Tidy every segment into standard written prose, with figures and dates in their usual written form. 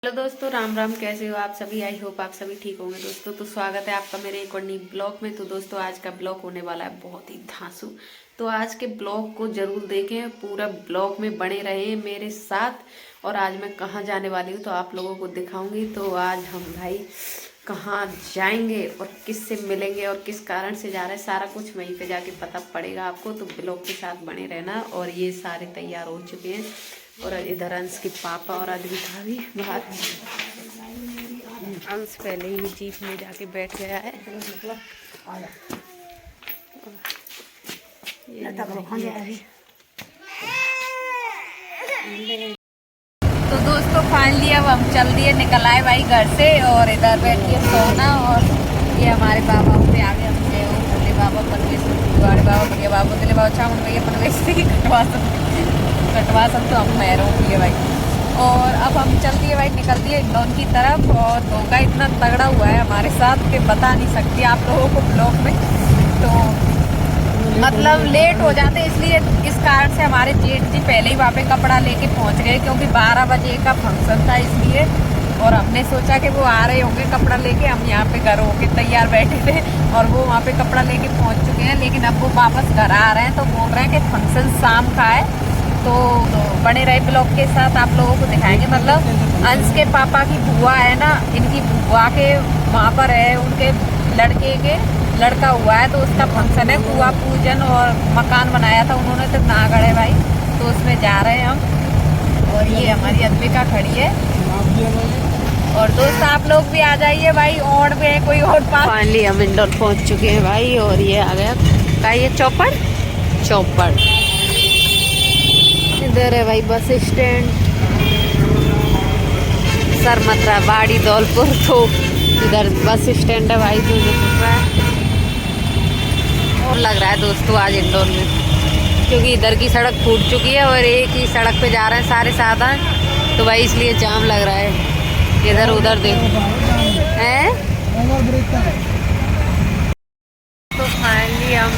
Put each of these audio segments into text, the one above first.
Hello दोस्तों, राम राम। कैसे हो आप सभी? आई होप आप सभी ठीक होंगे दोस्तों। तो स्वागत है आपका मेरे एक और नई ब्लॉग में। तो दोस्तों आज का ब्लॉग होने वाला है बहुत ही धांसू। तो आज के ब्लॉग को जरूर देखें, पूरा ब्लॉग में बने रहे मेरे साथ। और आज मैं कहाँ जाने वाली हूँ तो आप लोगों को दिखाऊंगी। तो आज हम भाई कहाँ जाएंगे और किससे मिलेंगे और किस कारण से जा रहे हैं, सारा कुछ वहीं पे जाके पता पड़ेगा आपको। तो ब्लॉग के साथ बने रहना। और ये सारे तैयार हो चुके हैं और इधर अंश के पापा और अद्विका भी बाहर। अंश पहले ही जीप में जाके बैठ गया है। तो दोस्तों फाइनली अब हम चल दिए, निकल आए भाई घर से। और इधर बैठिए सोना। और ये हमारे बाबा पे आ गए, हम गए भोले बाबा परवेश बड़े बाबा भैया बाबा दिले बाबा चामुंड भैया परवेश कटवा सकते तो हम महरों लिए भाई। और अब हम चल दिए भाई, निकल दिए इंदौर की तरफ। और धोखा इतना तगड़ा हुआ है हमारे साथ कि बता नहीं सकती आप लोगों को ब्लॉग में। तो मतलब लेट हो जाते, इसलिए इस कारण से हमारे जेठ जी पहले ही वहाँ पे कपड़ा लेके पहुँच गए, क्योंकि 12 बजे का फंक्शन था इसलिए। और हमने सोचा कि वो आ रहे होंगे कपड़ा लेके, हम यहाँ पे घर होके तैयार बैठे थे और वो वहाँ पे कपड़ा लेके पहुँच चुके हैं। लेकिन अब वो वापस घर आ रहे हैं तो बोल रहे हैं कि फंक्शन शाम का है। तो बने रहे ब्लॉग के साथ, आप लोगों को दिखाएंगे। मतलब अंश के पापा की बुआ है ना, इनकी बुआ के वहाँ पर है, उनके लड़के के लड़का हुआ है तो उसका फंक्शन है, बुआ पूजन। और मकान बनाया था उन्होंने तो नागढ़ है भाई, तो उसमें जा रहे हैं हम। और ये हमारी अद्विका खड़ी है। और दोस्त आप लोग भी आ जाइए भाई, और भी है कोई और पास। फाइनली हम इंदौर पहुँच चुके हैं भाई। और ये आ गया का ये चौपड़ इधर है भाई बस स्टैंड, सरमत्रा बाड़ी दौलपुर। तो इधर बस स्टैंड है भाई, जो दिख रहा है। और लग रहा है दोस्तों आज इंदौर में, क्योंकि इधर की सड़क फूट चुकी है और एक ही सड़क पे जा रहे हैं सारे साधन, तो भाई इसलिए जाम लग रहा है। इधर उधर देखो हैं। तो फाइनली हम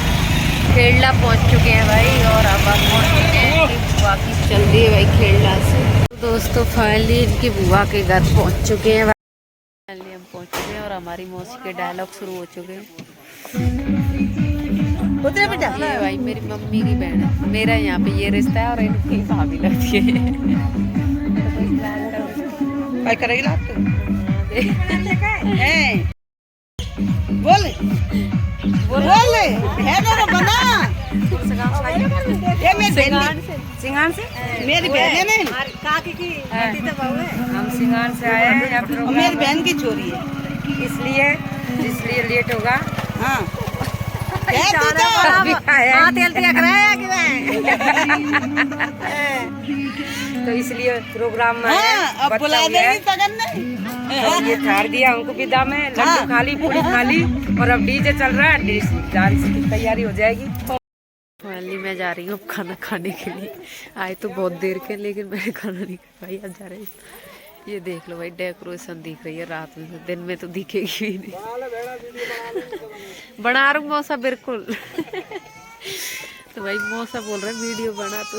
खेलना पहुंच चुके हैं भाई। और अब हम पहुंच चुके हैं वापिस चल दिए भाई खेलना से। तो दोस्तों फाइनली इनकी बुआ के घर पहुंच चुके हैं। फाइनली हम पहुंच चुके हैं और हमारी मौसी के डायलॉग शुरू हो चुके हैं। ये भाई मेरी मम्मी की बहन है, मेरा यहाँ पे ये रिश्ता है और इनकी भाभी लगती है। करेगी बोले बोले है ना बना ये सिंगान से मेरी बहन है ना, काकी की तो बहू है। हम सिंगान से आए हैं, मेरी बहन की चोरी है, इसलिए लेट होगा। हाँ तो इसलिए प्रोग्राम में ये छाड़ दिया हमको विदा में, लड्डू खाली पूरी खाली। और अब डीजे चल रहा है, डांस की तैयारी हो जाएगी। फाइनली मैं जा रही हूँ खाना खाने के लिए। आए तो बहुत देर के, लेकिन मैंने खाना नहीं खा भाई, अब जा रहे हैं। ये देख लो भाई, डेकोरेशन दिख रही है रात में, दिन में तो दिखेगी ही नहीं। बना रहा हूँ मौसा बिल्कुल। तो भाई मौसा बोल रहा है वीडियो बना तो।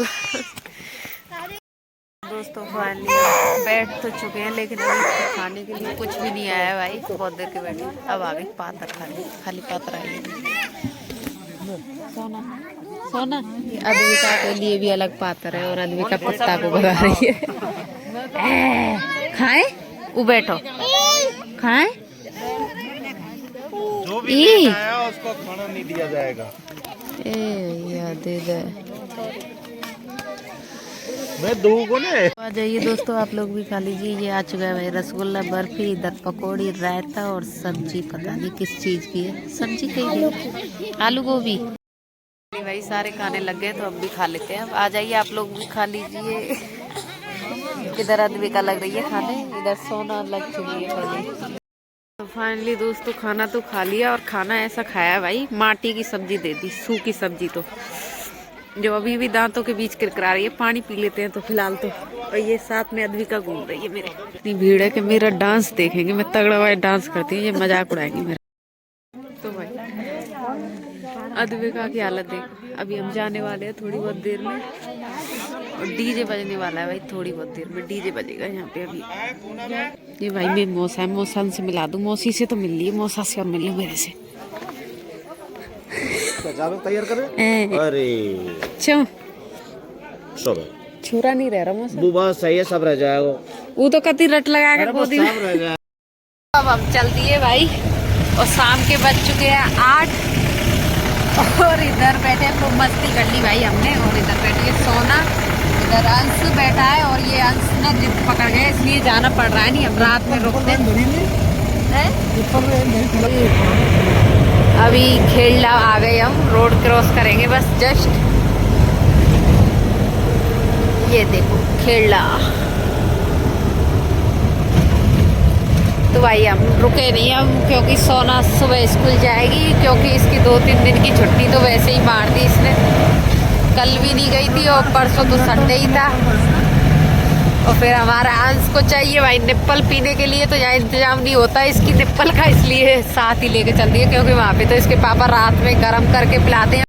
दोस्तों फाइनली बैठ तो चुके हैं, लेकिन अभी खाने के लिए कुछ भी नहीं आया भाई, बहुत देर के बैठे। अब आ गई पातर खाली पातर आई। सोना सोना अद्विका के लिए भी अलग पातर है, और अद्विका पत्ता को भगा रही है। खाए वो बैठो खाए, जो भी लेट आया उसको खाना नहीं दिया जाएगा। दे दे मैं दूंगा ना। आ जाइए दोस्तों, आप लोग भी खा लीजिए। ये आ चुका है भाई रसगुल्ला, बर्फी, इधर पकौड़ी, रायता और सब्जी। पता नहीं किस चीज की है सब्जी, कही आलू गोभी। भाई सारे खाने लग गए तो अब भी खा लेते हैं। अब आ जाइए आप लोग भी खा लीजिए। इधर अद्विका लग रही है खाने, इधर सोना लग चुकी है पहले। तो फाइनली दोस्तों खाना तो खा लिया, और खाना ऐसा खाया भाई, माटी की सब्जी दे दी, सूखी सब्जी। तो जो अभी भी दांतों के बीच किरकिरा रही है। पानी पी लेते हैं तो फिलहाल तो। और ये साथ में अद्विका घूम रही है मेरे। इतनी भीड़ है कि मेरा डांस देखेंगे, मैं तगड़ा वाला डांस करती हूँ, ये मजाक उड़ाएंगे मेरा। तो भाई अद्विका की हालत देखो। अभी हम जाने वाले हैं थोड़ी बहुत देर में। और डीजे बजने वाला है भाई, थोड़ी बहुत देर में डीजे बजेगा यहाँ पे अभी। ये भाई मेरी मौसा है, मौसा से मिला दूँ, मौसी से तो मिल ली, मौसा से और मिल ली मेरे से। तैयार करे अरे क्यों सब छुरा नहीं रह रहा मौसा, वो बात सही है, सब रह जाएगा वो तो कति रट लगा के गोदी में। अब हम चल दिए भाई और शाम के बज चुके हैं 8 और इधर बैठे खूब मस्ती कर ली भाई हमने। और इधर बैठे सोना, इधर अंश बैठा है और ये अंश ने जिद पकड़ गए इसलिए जाना पड़ रहा है, नहीं हम रात में रुकते हैं। अभी खेलना आ गए, हम रोड क्रॉस करेंगे बस जस्ट। ये देखो खेलना। तो भाई हम रुके नहीं हम, क्योंकि सोना सुबह स्कूल जाएगी, क्योंकि इसकी 2-3 दिन की छुट्टी तो वैसे ही मार दी इसने। कल भी नहीं गई थी और परसों तो संडे ही था। और फिर हमारा अंश को चाहिए भाई निप्पल पीने के लिए, तो यहाँ इंतजाम नहीं होता इसकी निप्पल का, इसलिए साथ ही लेके चल दिए, क्योंकि वहाँ पे तो इसके पापा रात में गर्म करके पिलाते हैं।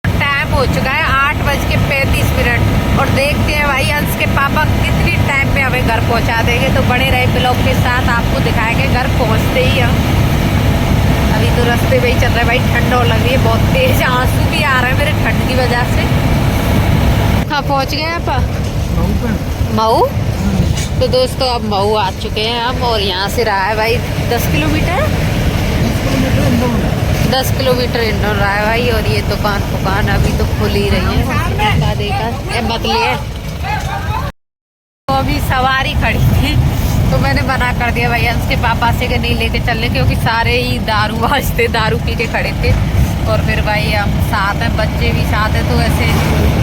टाइम हो चुका है 8:35 और देखते हैं भाई अंश के पापा कितनी टाइम में हमें घर पहुँचा देंगे। तो बड़े रहे ब्लॉग के साथ, आपको दिखाएंगे घर पहुँचते ही हम। अभी तो रास्ते में ही चल रहा है भाई, ठंड और लग रही है बहुत तेज, आंसू भी आ रहे हैं मेरे ठंड की वजह से। कहाँ पहुँच गए आप? मऊ। तो दोस्तों अब मऊ आ चुके हैं हम, और यहाँ से रहा है भाई 10 किलोमीटर 10 किलोमीटर इंडोर रहा है भाई। और ये दुकान अभी तो खुल ही रही है, देखा मतलब तो अभी सवारी खड़ी थी तो मैंने मना कर दिया भाई अंश के पापा से कि नहीं लेके चलने, क्योंकि सारे ही दारू वास्ते दारू पी के खड़े थे। और फिर भाई हम साथ हैं, बच्चे भी साथ हैं, तो ऐसे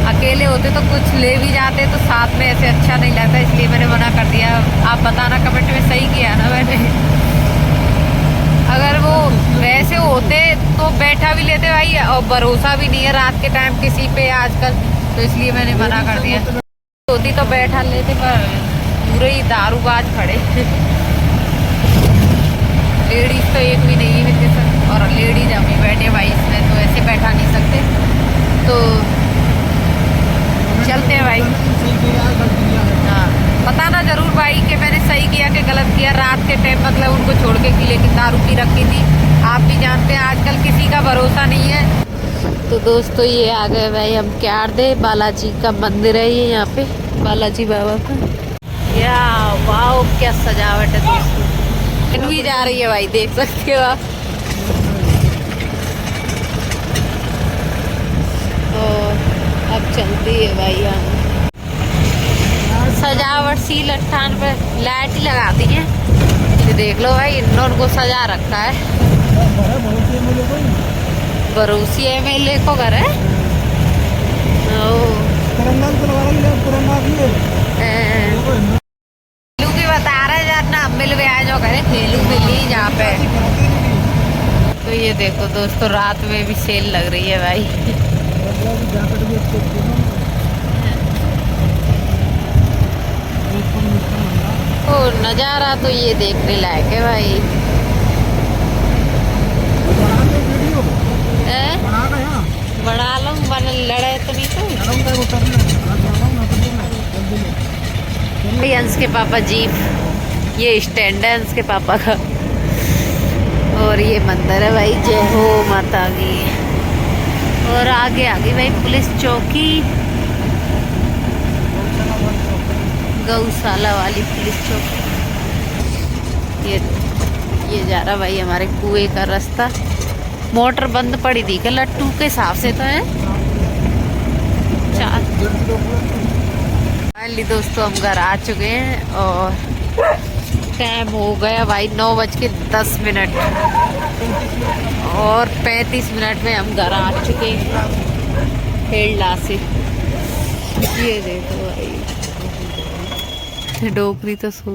अकेले होते तो कुछ ले भी जाते, तो साथ में ऐसे अच्छा नहीं लगता, इसलिए मैंने मना कर दिया। आप बताना कमेंट में सही किया ना मैंने। अगर वो वैसे होते तो बैठा भी लेते भाई, और भरोसा भी नहीं है रात के टाइम किसी पे आजकल, तो इसलिए मैंने मना कर दिया। होती तो बैठा लेते, पर पूरे ही दारूबाज खड़े। लेडीज तो एक भी नहीं है, और लेडीज अभी बैठे भाई इसमें, तो ऐसे बैठा नहीं सकते। तो चलते हैं भाई। हाँ बताना जरूर भाई कि मैंने सही किया कि गलत किया। रात के टाइम मतलब उनको छोड़ के की, लेकिन दारू पी रखी थी। आप भी जानते हैं आजकल किसी का भरोसा नहीं है। तो दोस्तों ये आ गए भाई हम क्यारदे, बालाजी का मंदिर है ये, यहाँ पे बालाजी बाबा का। या वाओ क्या सजावट है दोस्तों। ट्रेन भी जा रही है भाई, देख सकते हो आप। तो अब चलती है भाई हम। सजावट सी लट्ठान पे लाइट ही लगा दी है, ये देख लो भाई, इन को सजा रखा है। बरूसी MLA को घर है। खेलू की बता रहे जाना मिल भी आ जाओ घरे, खेलू मिली जहाँ पे। तो ये देखो दोस्तों रात में भी सेल लग रही है भाई। ओ नज़ारा तो ये देखने लायक है भाई। बना लो, बन लड़े तो नहीं तो। अंश के पापा जीप, ये स्टैंड है अंश के पापा का। और ये मंदिर है भाई, जय हो माता की। और आगे आगे भाई पुलिस चौकी, गौशाला वाली पुलिस चौकी। ये जा रहा भाई हमारे कुएं का रास्ता। मोटर बंद पड़ी थी क्या लट्टू के हिसाब से तो है। फाइनली दोस्तों हम घर आ चुके हैं और टाइम हो गया भाई 9:10 और 35 मिनट में हम घर आ चुके हैं खेलना से। ये देखो भाई डोकरी तो